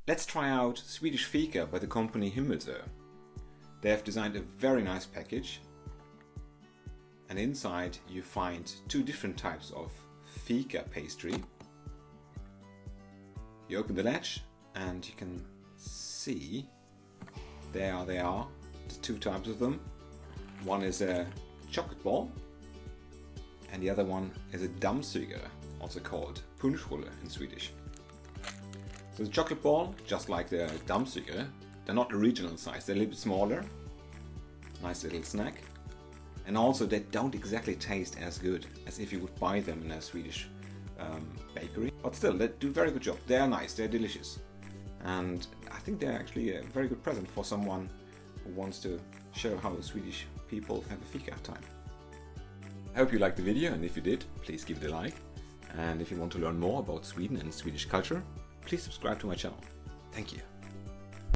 Let's try out Swedish Fika by the company Himmelsö. They have designed a very nice package, and inside you find two different types of Fika pastry. You open the latch and you can see there they are, the two types of them. One is a chokladboll and the other one is a dammsugare, also called punschrulle in Swedish. So the chocolate ball, just like the dammsugare, they're not original size, they're a little bit smaller. Nice little snack. And also they don't exactly taste as good as if you would buy them in a Swedish bakery. But still, they do a very good job. They are nice, they're delicious. And I think they're actually a very good present for someone who wants to show how the Swedish people have a fika time. I hope you liked the video, and if you did, please give it a like. And if you want to learn more about Sweden and Swedish culture, please subscribe to my channel. Thank you.